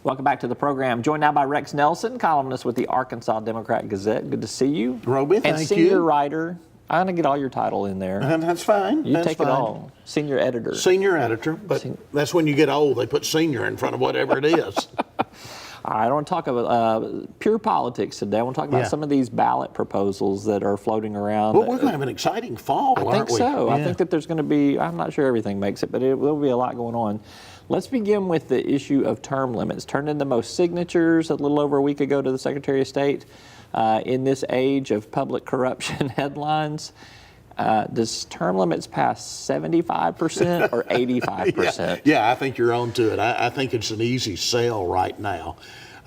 Welcome back to the program. Joined now by Rex Nelson, columnist with the Arkansas Democrat-Gazette. Good to see you. Roby, thank you. And senior writer. I'm going to get all your title in there. That's fine. You take it all. Senior editor. Senior editor, but that's when you get old. They put senior in front of whatever it is. All right, I want to talk about pure politics today. I want to talk about some of these ballot proposals that are floating around. Well, we're going to have an exciting fall, aren't we? I think so. Yeah. I think that there's going to be, I'm not sure everything makes it, but there will be a lot going on. Let's begin with the issue of term limits. Turned in the most signatures a little over a week ago to the Secretary of State. In this age of public corruption headlines, does term limits pass 75% or 85%? Yeah, I think you're on to it. I think it's an easy sell right now.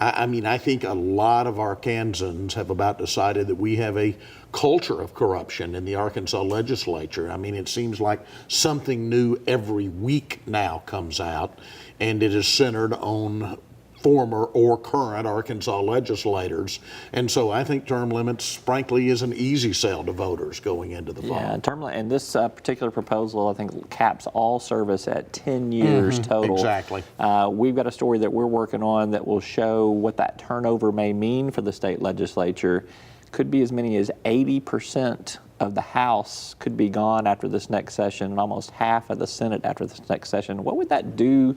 I mean, I think a lot of Arkansans have about decided that we have a culture of corruption in the Arkansas legislature. I mean, it seems like something new every week now comes out, and it is centered on former or current Arkansas legislators. And so I think term limits, frankly, is an easy sell to voters going into the fall. Yeah, and this particular proposal, I think, caps all service at 10 years total. Exactly. We've got a story that we're working on that will show what that turnover may mean for the state legislature. Could be as many as 80% of the House could be gone after this next session, and almost half of the Senate after this next session. What would that do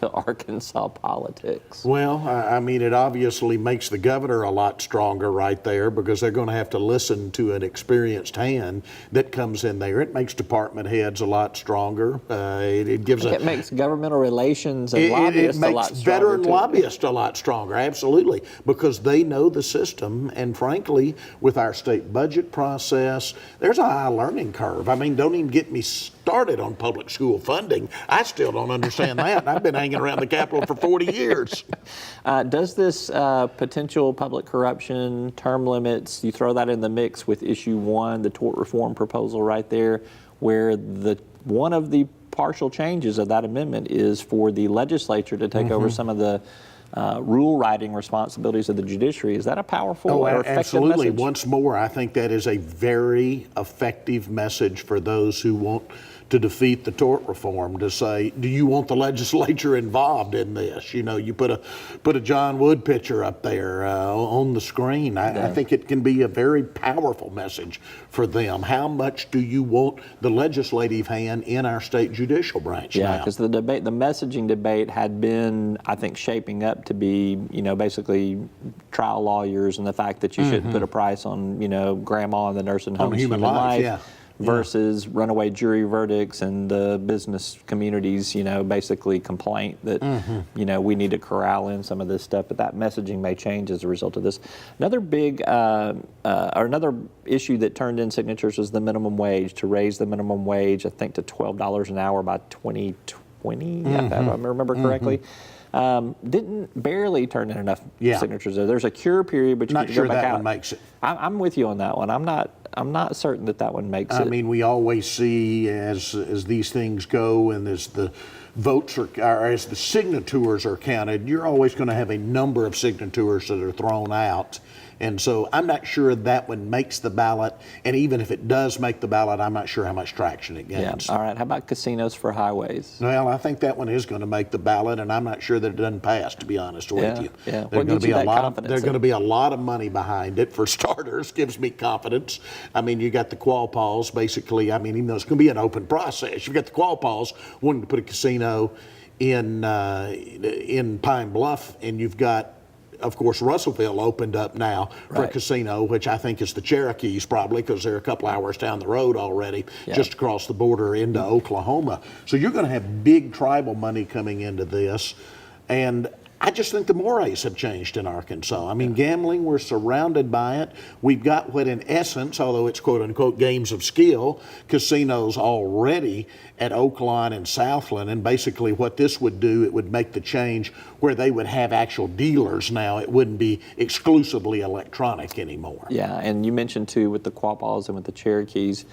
to Arkansas politics? Well, I mean, it obviously makes the governor a lot stronger right there, because they're going to have to listen to an experienced hand that comes in there. It makes department heads a lot stronger. It makes governmental relations and lobbyists a lot stronger. It makes veteran lobbyists a lot stronger, absolutely, because they know the system. And frankly, with our state budget process, there's a high learning curve. I mean, don't even get me started on public school funding. I still don't understand that. I've been hanging around the Capitol for 40 years. Does this potential public corruption, term limits, you throw that in the mix with issue 1, the tort reform proposal right there, where one of the partial changes of that amendment is for the legislature to take over some of the rule writing responsibilities of the judiciary. Is that a powerful or effective absolutely. message? Once more, I think that is a very effective message for those who want to defeat the tort reform, to say, do you want the legislature involved in this? You know, you put a John Wood picture up there on the screen. I think it can be a very powerful message for them. How much do you want the legislative hand in our state judicial branch now? Yeah, because the messaging debate had been, I think, shaping up to be, basically trial lawyers and the fact that you shouldn't put a price on, grandma in the nursing home, human life. Versus runaway jury verdicts and the business community's, basically complaint that, we need to corral in some of this stuff. But that messaging may change as a result of this. Another big, or another issue that turned in signatures was the minimum wage, to raise the minimum wage, I think, to $12 an hour by 2020, if I remember correctly. Didn't barely turn in enough signatures. There's a cure period, but you not can sure go back that out. one makes it. I'm with you on that one. I'm not certain that one makes it. I mean, we always see as these things go, and as the votes or as the signatures are counted, you're always going to have a number of signatures that are thrown out. And so I'm not sure that one makes the ballot. And even if it does make the ballot, I'm not sure how much traction it gains. Yeah. All right. How about casinos for highways? Well, I think that one is going to make the ballot, and I'm not sure that it doesn't pass, to be honest with you. Yeah. There's going to be a lot of money behind it. For starters, gives me confidence. I mean, you got the Qualpauls, basically. I mean, even though it's going to be an open process, you've got the Qualpauls wanting to put a casino in Pine Bluff, and you've got, of course, Russellville opened up now for a casino, which I think is the Cherokees probably, because they're a couple hours down the road already, just across the border into Oklahoma. So you're going to have big tribal money coming into this. And I just think the mores have changed in Arkansas. I mean, gambling, we're surrounded by it. We've got what, in essence, although it's quote-unquote games of skill, casinos already at Oakland and Southland. And basically what this would do, it would make the change where they would have actual dealers now. It wouldn't be exclusively electronic anymore. Yeah, and you mentioned, too, with the Quapaws and with the Cherokees,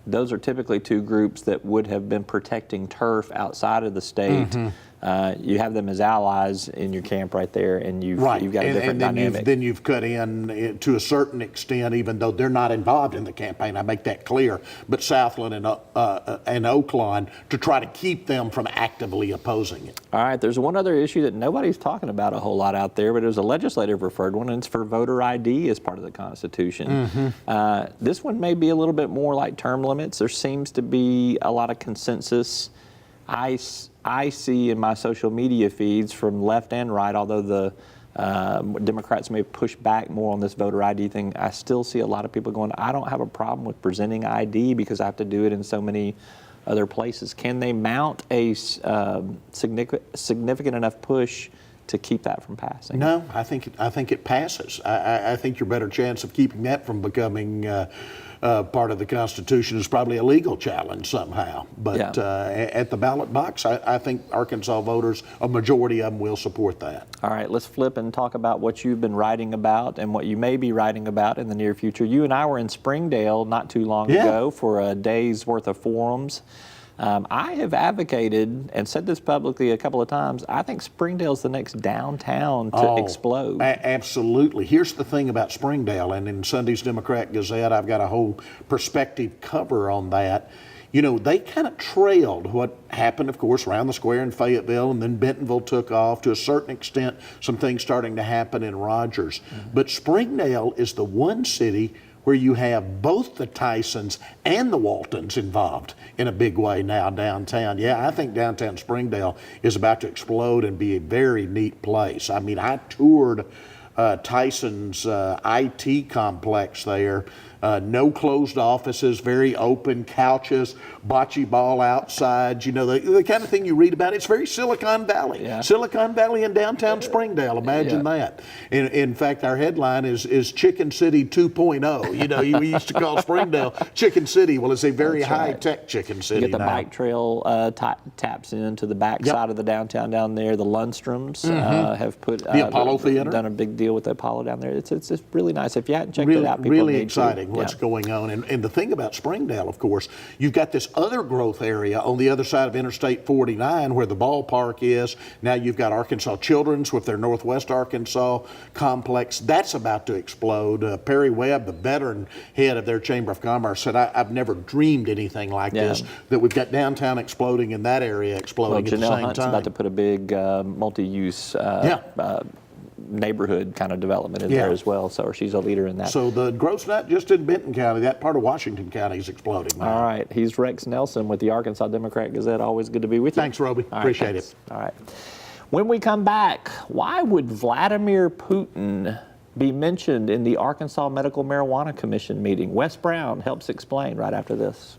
those are typically two groups that would have been protecting turf outside of the state you have them as allies in your camp right there, and you've got a different dynamic. Then you've cut in to a certain extent, even though they're not involved in the campaign. I make that clear. But Southland and Oaklawn to try to keep them from actively opposing it. All right. There's one other issue that nobody's talking about a whole lot out there, but it was a legislative referred one, and it's for voter ID as part of the Constitution. This one may be a little bit more like term limits. There seems to be a lot of consensus. I see in my social media feeds from left and right, although the Democrats may push back more on this voter ID thing, I still see a lot of people going, I don't have a problem with presenting ID because I have to do it in so many other places. Can they mount a significant enough push to keep that from passing? No, I think it passes. I think your better chance of keeping that from becoming part of the Constitution is probably a legal challenge somehow. But at the ballot box, I think Arkansas voters, a majority of them, will support that. All right, let's flip and talk about what you've been writing about and what you may be writing about in the near future. You and I were in Springdale not too long ago for a day's worth of forums. I have advocated and said this publicly a couple of times. I think Springdale's the next downtown to explode. Absolutely. Here's the thing about Springdale, and in Sunday's Democrat Gazette, I've got a whole perspective cover on that. You know, they kind of trailed what happened, of course, around the square in Fayetteville, and then Bentonville took off. To a certain extent, some things starting to happen in Rogers. But Springdale is the one city where you have both the Tysons and the Waltons involved in a big way now downtown. Yeah, I think downtown Springdale is about to explode and be a very neat place. I mean, I toured Tyson's IT complex there. No closed offices, very open couches, bocce ball outside, you know, the kind of thing you read about. It's very Silicon Valley. Yeah. Silicon Valley in downtown Springdale, imagine that. In fact, our headline is Chicken City 2.0. You know, we used to call Springdale Chicken City. Well, it's a very high-tech Chicken City You get the now. bike trail taps into the back side of the downtown down there. The Lundstroms have put the Apollo Theater. Done a big deal with the Apollo down there. It's just really nice. If you hadn't checked it out, people really need exciting to. what's going on. And the thing about Springdale, of course, you've got this other growth area on the other side of Interstate 49 where the ballpark is. Now you've got Arkansas Children's with their Northwest Arkansas complex. That's about to explode. Perry Webb, the veteran head of their Chamber of Commerce, said, I've never dreamed anything like this, that we've got downtown exploding and that area exploding at the same Hunt's time. about to put a big multi-use neighborhood kind of development in there as well, so she's a leader in that. So the growth's not just in Benton County, that part of Washington County is exploding now. All right, he's Rex Nelson with the Arkansas Democrat Gazette. Always good to be with you. Thanks, Roby. Appreciate it. All right. When we come back, why would Vladimir Putin be mentioned in the Arkansas Medical Marijuana Commission meeting? Wes Brown helps explain right after this.